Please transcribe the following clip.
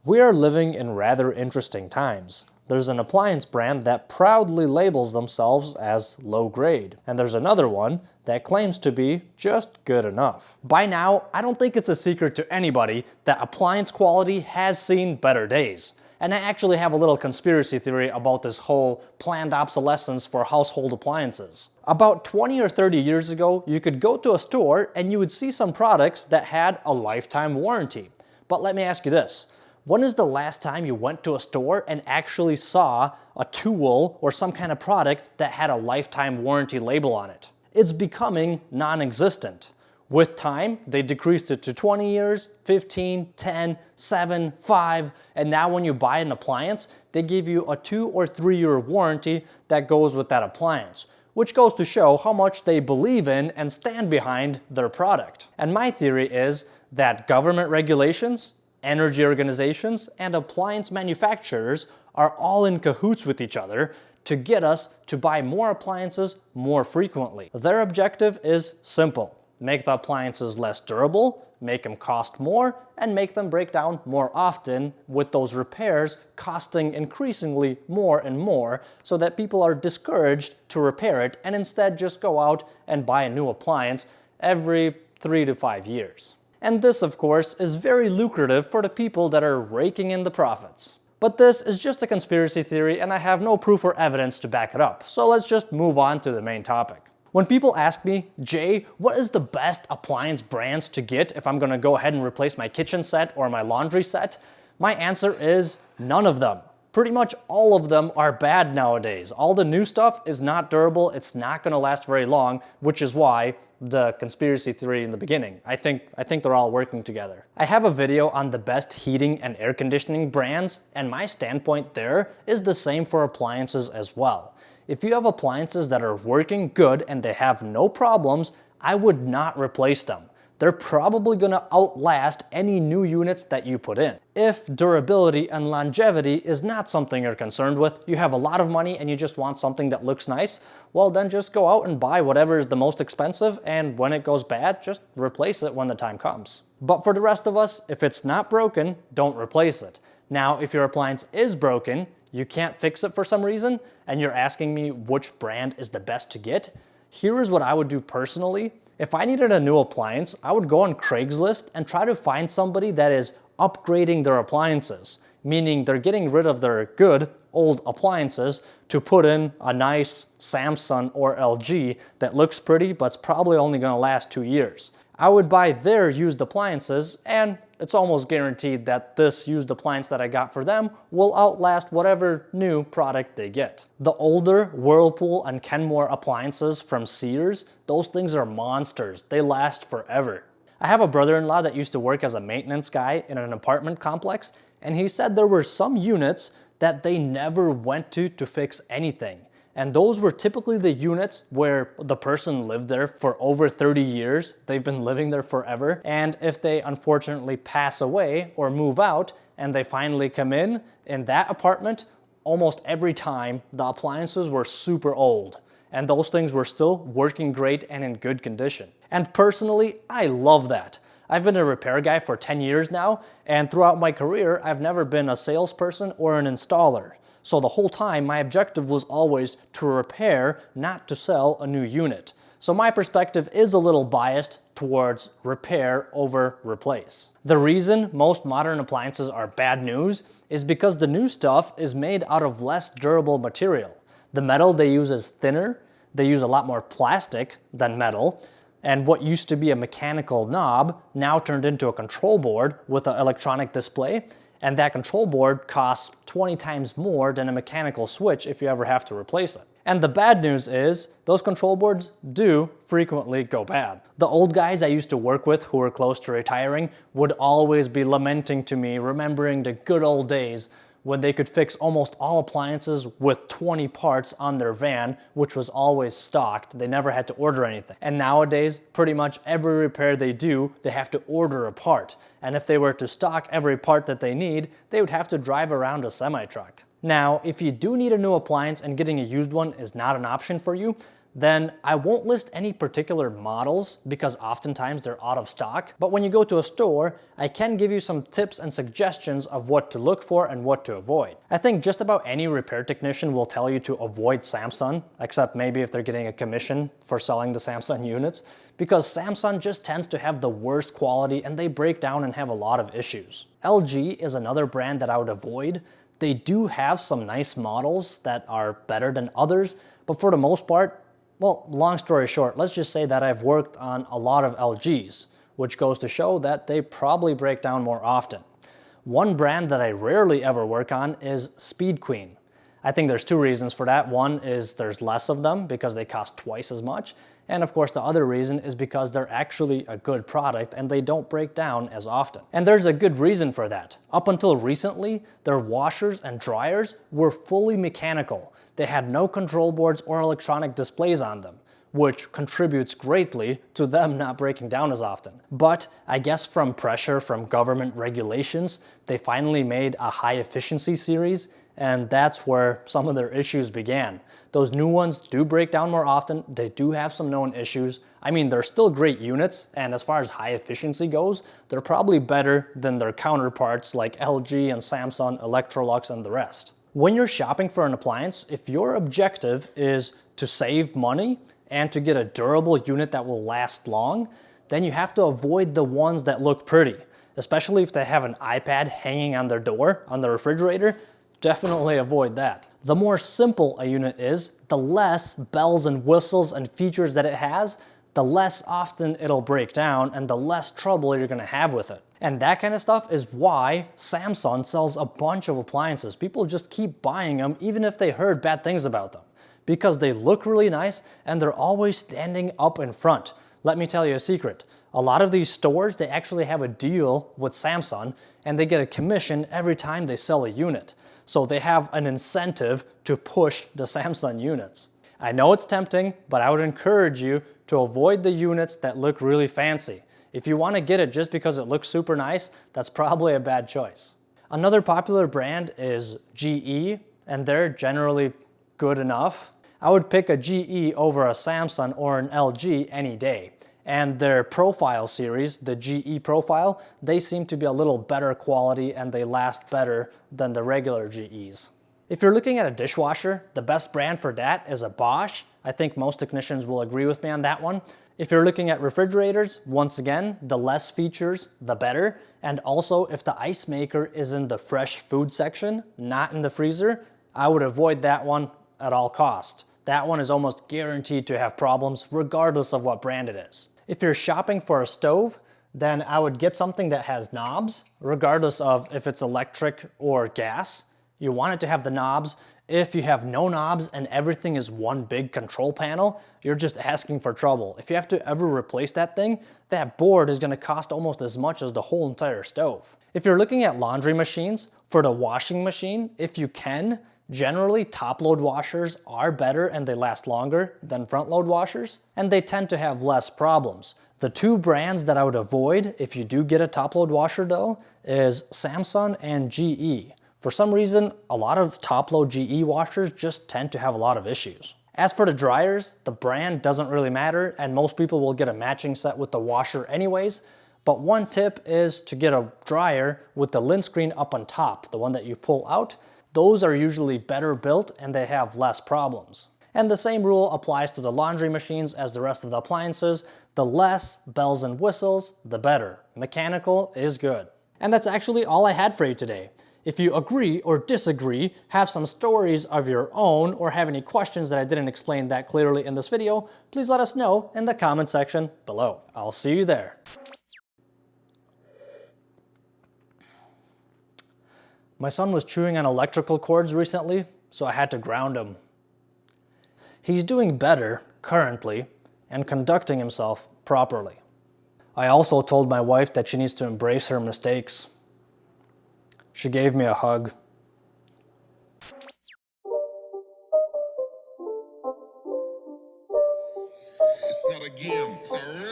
We are living in rather interesting times. There's an appliance brand that proudly labels themselves as low grade, and there's another one that claims to be just good enough. By now, I don't think it's a secret to anybody that appliance quality has seen better days. And I actually have a little conspiracy theory about this whole planned obsolescence for household appliances. About 20 or 30 years ago, you could go to a store and you would see some products that had a lifetime warranty. But let me ask you this. When is the last time you went to a store and actually saw a tool or some kind of product that had a lifetime warranty label on it? It's becoming non-existent. With time, they decreased it to 20 years, 15, 10, 7, 5, and now when you buy an appliance, they give you a 2 or 3 year warranty that goes with that appliance, which goes to show how much they believe in and stand behind their product. And my theory is that government regulations, energy organizations, and appliance manufacturers are all in cahoots with each other to get us to buy more appliances more frequently. Their objective is simple: make the appliances less durable, make them cost more, and make them break down more often, with those repairs costing increasingly more and more, so that people are discouraged to repair it and instead just go out and buy a new appliance every 3 to 5 years. And this, of course, is very lucrative for the people that are raking in the profits. But this is just a conspiracy theory and I have no proof or evidence to back it up, so let's just move on to the main topic. When people ask me, Jay, what is the best appliance brands to get if I'm gonna go ahead and replace my kitchen set or my laundry set? My answer is none of them. Pretty much all of them are bad nowadays. All the new stuff is not durable, it's not gonna last very long, which is why the conspiracy theory in the beginning. I think they're all working together. I have a video on the best heating and air conditioning brands, and my standpoint there is the same for appliances as well. If you have appliances that are working good and they have no problems, I would not replace them. They're probably gonna outlast any new units that you put in. If durability and longevity is not something you're concerned with, you have a lot of money and you just want something that looks nice, well then just go out and buy whatever is the most expensive, and when it goes bad, just replace it when the time comes. But for the rest of us, if it's not broken, don't replace it. Now, if your appliance is broken, you can't fix it for some reason, and you're asking me which brand is the best to get, here is what I would do personally. If I needed a new appliance, I would go on Craigslist and try to find somebody that is upgrading their appliances, meaning they're getting rid of their good old appliances to put in a nice Samsung or LG that looks pretty but's probably only gonna last 2 years. I would buy their used appliances, and it's almost guaranteed that this used appliance that I got for them will outlast whatever new product they get. The older Whirlpool and Kenmore appliances from Sears, those things are monsters. They last forever. I have a brother-in-law that used to work as a maintenance guy in an apartment complex, and he said there were some units that they never went to fix anything. And those were typically the units where the person lived there for over 30 years. They've been living there forever. And if they unfortunately pass away or move out and they finally come in that apartment, almost every time the appliances were super old. And those things were still working great and in good condition. And personally, I love that. I've been a repair guy for 10 years now, and throughout my career, I've never been a salesperson or an installer. So the whole time, my objective was always to repair, not to sell a new unit. So my perspective is a little biased towards repair over replace. The reason most modern appliances are bad news is because the new stuff is made out of less durable material. The metal they use is thinner, they use a lot more plastic than metal, and what used to be a mechanical knob now turned into a control board with an electronic display, and that control board costs 20 times more than a mechanical switch if you ever have to replace it. And the bad news is, those control boards do frequently go bad. The old guys I used to work with who were close to retiring would always be lamenting to me, remembering the good old days when they could fix almost all appliances with 20 parts on their van, which was always stocked. They never had to order anything. And nowadays, pretty much every repair they do, they have to order a part. And if they were to stock every part that they need, they would have to drive around a semi-truck. Now, if you do need a new appliance and getting a used one is not an option for you, then I won't list any particular models because oftentimes they're out of stock. But when you go to a store, I can give you some tips and suggestions of what to look for and what to avoid. I think just about any repair technician will tell you to avoid Samsung, except maybe if they're getting a commission for selling the Samsung units, because Samsung just tends to have the worst quality and they break down and have a lot of issues. LG is another brand that I would avoid. They do have some nice models that are better than others, but for the most part, well, long story short, let's just say that I've worked on a lot of LGs, which goes to show that they probably break down more often. One brand that I rarely ever work on is Speed Queen. I think there's two reasons for that. One is there's less of them because they cost twice as much. And of course, the other reason is because they're actually a good product and they don't break down as often. And there's a good reason for that. Up until recently, their washers and dryers were fully mechanical. They had no control boards or electronic displays on them, which contributes greatly to them not breaking down as often. But I guess from pressure from government regulations, they finally made a high efficiency series, and that's where some of their issues began. Those new ones do break down more often. They do have some known issues. I mean, they're still great units, and as far as high efficiency goes, they're probably better than their counterparts like LG and Samsung, Electrolux, and the rest. When you're shopping for an appliance, if your objective is to save money and to get a durable unit that will last long, then you have to avoid the ones that look pretty, especially if they have an iPad hanging on their door, on the refrigerator. Definitely avoid that. The more simple a unit is, the less bells and whistles and features that it has, the less often it'll break down and the less trouble you're gonna have with it. And that kind of stuff is why Samsung sells a bunch of appliances. People just keep buying them even if they heard bad things about them, because they look really nice and they're always standing up in front. Let me tell you a secret. A lot of these stores, they actually have a deal with Samsung and they get a commission every time they sell a unit. So they have an incentive to push the Samsung units. I know it's tempting, but I would encourage you to avoid the units that look really fancy. If you want to get it just because it looks super nice, that's probably a bad choice. Another popular brand is GE, and they're generally good enough. I would pick a GE over a Samsung or an LG any day. And their Profile series, the GE Profile, they seem to be a little better quality and they last better than the regular GEs. If you're looking at a dishwasher, the best brand for that is a Bosch. I think most technicians will agree with me on that one. If you're looking at refrigerators, once again, the less features, the better. And also, if the ice maker is in the fresh food section, not in the freezer, I would avoid that one at all costs. That one is almost guaranteed to have problems regardless of what brand it is. If you're shopping for a stove, then I would get something that has knobs, regardless of if it's electric or gas. You want it to have the knobs. If you have no knobs and everything is one big control panel, you're just asking for trouble. If you have to ever replace that thing, that board is going to cost almost as much as the whole entire stove. If you're looking at laundry machines, for the washing machine, if you can, generally, top-load washers are better and they last longer than front-load washers, and they tend to have less problems. The two brands that I would avoid if you do get a top-load washer though is Samsung and GE. For some reason, a lot of top-load GE washers just tend to have a lot of issues. As for the dryers, the brand doesn't really matter and most people will get a matching set with the washer anyways, but one tip is to get a dryer with the lint screen up on top, the one that you pull out. Those are usually better built and they have less problems. And the same rule applies to the laundry machines as the rest of the appliances. The less bells and whistles, the better. Mechanical is good. And that's actually all I had for you today. If you agree or disagree, have some stories of your own, or have any questions that I didn't explain that clearly in this video, please let us know in the comment section below. I'll see you there. My son was chewing on electrical cords recently, so I had to ground him. He's doing better, currently, and conducting himself properly. I also told my wife that she needs to embrace her mistakes. She gave me a hug. It's not a game, it's a